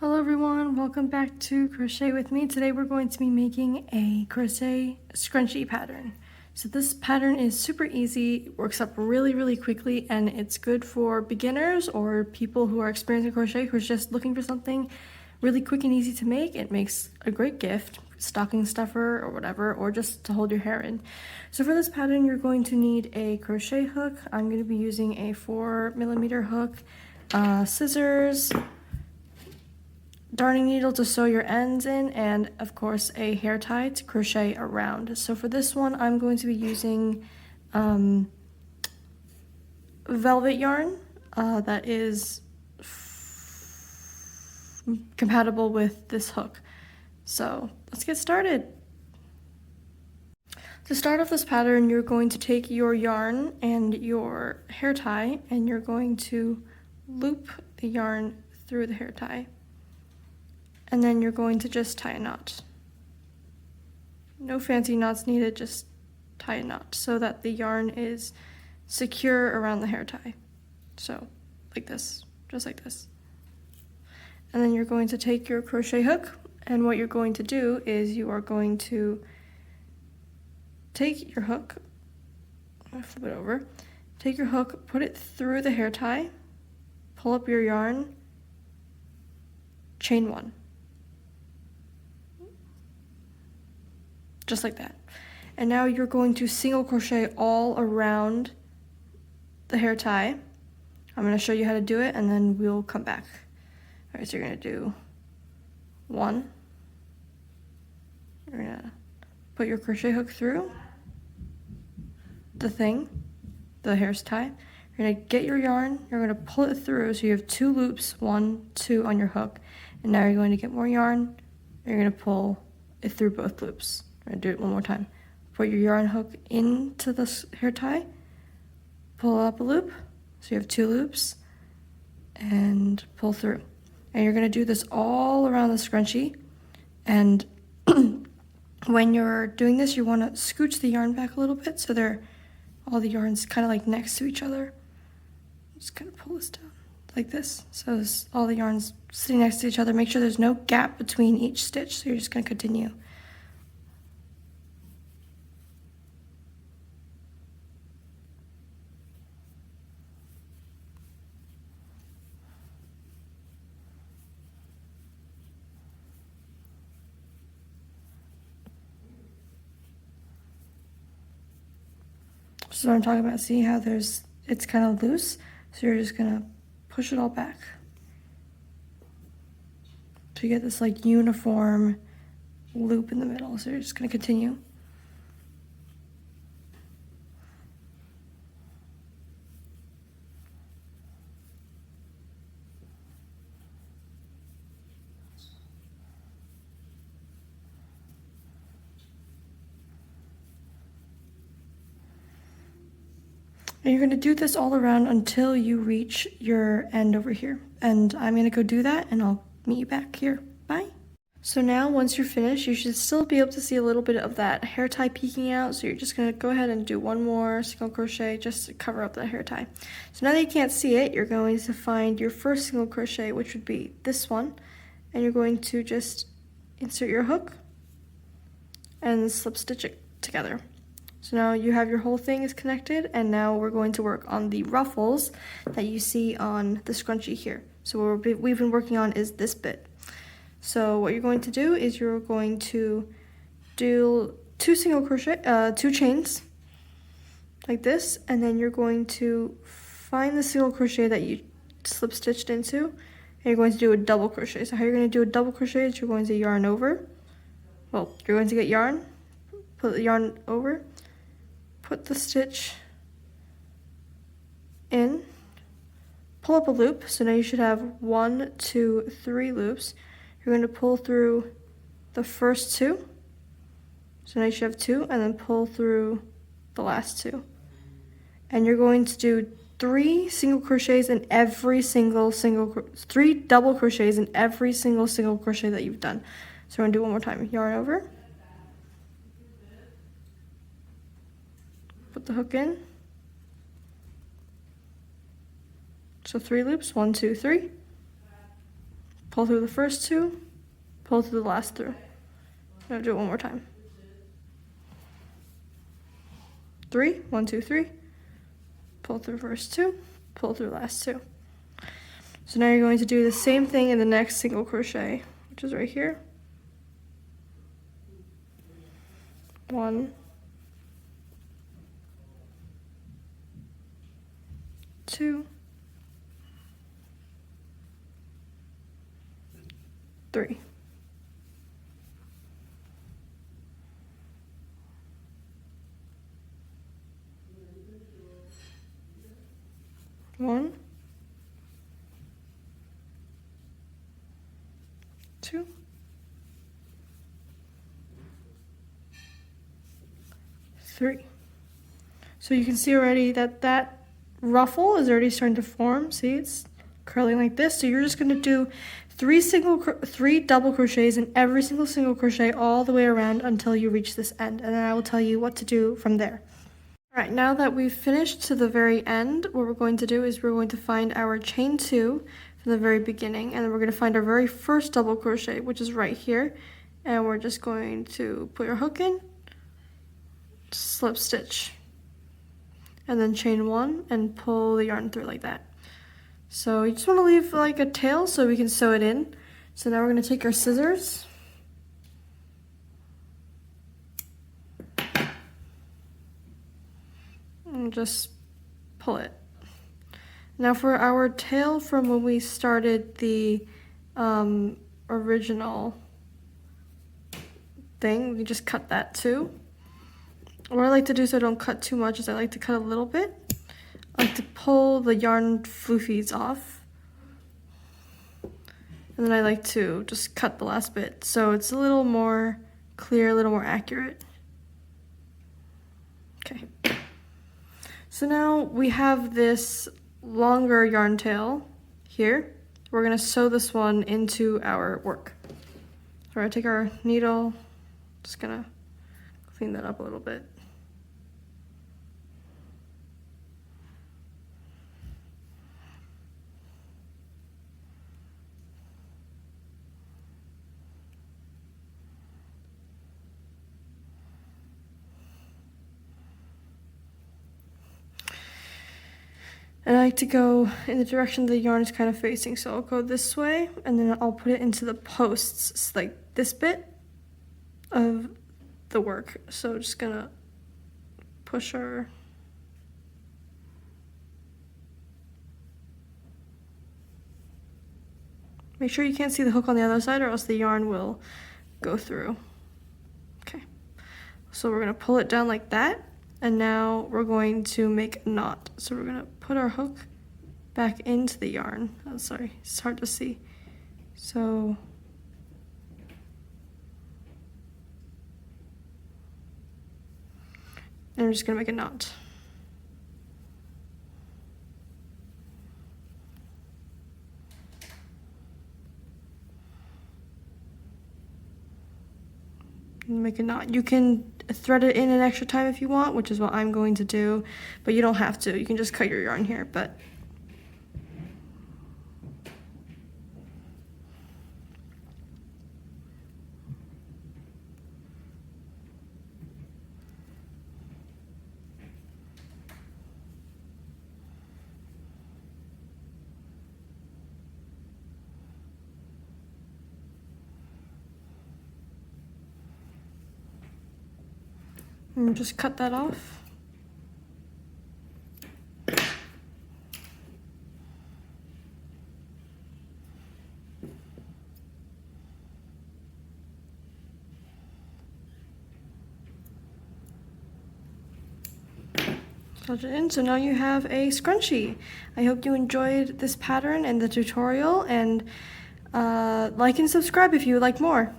Hello everyone, welcome back to Crochet with me. Today we're going to be making a crochet scrunchie pattern. So this pattern is super easy, works up really quickly, and it's good for beginners or people who are experiencing crochet who's just looking for something really quick and easy to make. It makes a great gift, stocking stuffer or whatever, or just to hold your hair in. So for this pattern you're going to need a crochet hook. I'm going to be using a 4mm hook, scissors, darning needle to sew your ends in, and of course a hair tie to crochet around. So for this one I'm going to be using velvet yarn that is compatible with this hook. So let's get started. To start off this pattern, you're going to take your yarn and your hair tie and you're going to loop the yarn through the hair tie. And then you're going to just tie a knot. No fancy knots needed, just tie a knot so that the yarn is secure around the hair tie. So, like this, just like this. And then you're going to take your crochet hook, and what you're going to do is you are going to take your hook, I'll flip it over, take your hook, put it through the hair tie, pull up your yarn, chain one. Just like that. And now you're going to single crochet all around the hair tie. I'm going to show you how to do it and then we'll come back. Alright, so you're going to do one. You're going to put your crochet hook through the thing, the hair tie. You're going to get your yarn, you're going to pull it through so you have 2 loops, 1, 2 on your hook. And now you're going to get more yarn, you're going to pull it through both loops. I'm going to do it one more time. Put your yarn hook into the hair tie, pull up a loop, so you have 2 loops, and pull through. And you're going to do this all around the scrunchie. And when you're doing this, you want to scooch the yarn back a little bit so all the yarn's kind of like next to each other. Just kind of pull this down like this. So all the yarn's sitting next to each other. Make sure there's no gap between each stitch. So you're just going to continue. This is what I'm talking about. See how it's kind of loose? So you're just gonna push it all back. So you get this like uniform loop in the middle. So you're just gonna continue. And you're going to do this all around until you reach your end over here. And I'm going to go do that and I'll meet you back here. Bye. So now once you're finished, you should still be able to see a little bit of that hair tie peeking out. So you're just going to go ahead and do one more single crochet just to cover up that hair tie. So now that you can't see it, you're going to find your first single crochet, which would be this one. And you're going to just insert your hook and slip stitch it together. So now you have your whole thing is connected, and now we're going to work on the ruffles that you see on the scrunchie here. So what we've been working on is this bit. So what you're going to do is you're going to do 2 chains like this, and then you're going to find the single crochet that you slip stitched into, and you're going to do a double crochet. So how you're going to do a double crochet is you're going to yarn over. Well, you're going to get yarn, put the yarn over, put the stitch in, pull up a loop. So now you should have 1, 2, 3 loops. You're going to pull through the first 2. So now you should have 2, and then pull through the last 2. And you're going to do 3 single crochets in every 3 double crochets in every single crochet that you've done. So we're going to do it one more time. Yarn over. Put the hook in. So 3 loops, 1, 2, 3. pull through the first two, pull through the last through. I'm gonna do it one more time. 3, 1, 2, 3, pull through first two, pull through last two. So now you're going to do the same thing in the next single crochet, which is right here. 1, 2, 3. One, 2, 3. So you can see already that that ruffle is already starting to form. See, it's curling like this. So you're just going to do 3 double crochets in every single crochet all the way around until you reach this end, and then I will tell you what to do from there. All right, now that we've finished to the very end, what we're going to do is we're going to find our chain 2 from the very beginning, and then we're going to find our very first double crochet, which is right here, and we're just going to put your hook in, slip stitch, and then chain 1 and pull the yarn through like that. So you just want to leave like a tail so we can sew it in. So now we're going to take our scissors and just pull it. Now for our tail from when we started the original thing, we just cut that too. What I like to do so I don't cut too much is I like to cut a little bit. I like to pull the yarn floofies off. And then I like to just cut the last bit so it's a little more clear, a little more accurate. Okay. So now we have this longer yarn tail here. We're gonna sew this one into our work. So we're gonna take our needle, just gonna clean that up a little bit. And I like to go in the direction the yarn is kind of facing. So I'll go this way and then I'll put it into the posts. It's like this bit of the work. So just gonna push our make sure you can't see the hook on the other side or else the yarn will go through. Okay, so we're gonna pull it down like that. And now we're going to make a knot. So we're gonna put our hook back into the yarn. Oh, sorry, it's hard to see. So and we're just gonna make a knot. Make a knot. You can thread it in an extra time if you want, which is what I'm going to do, but you don't have to. You can just cut your yarn here, but and just cut that off. Plug it in. So now you have a scrunchie. I hope you enjoyed this pattern and the tutorial, and like and subscribe if you would like more.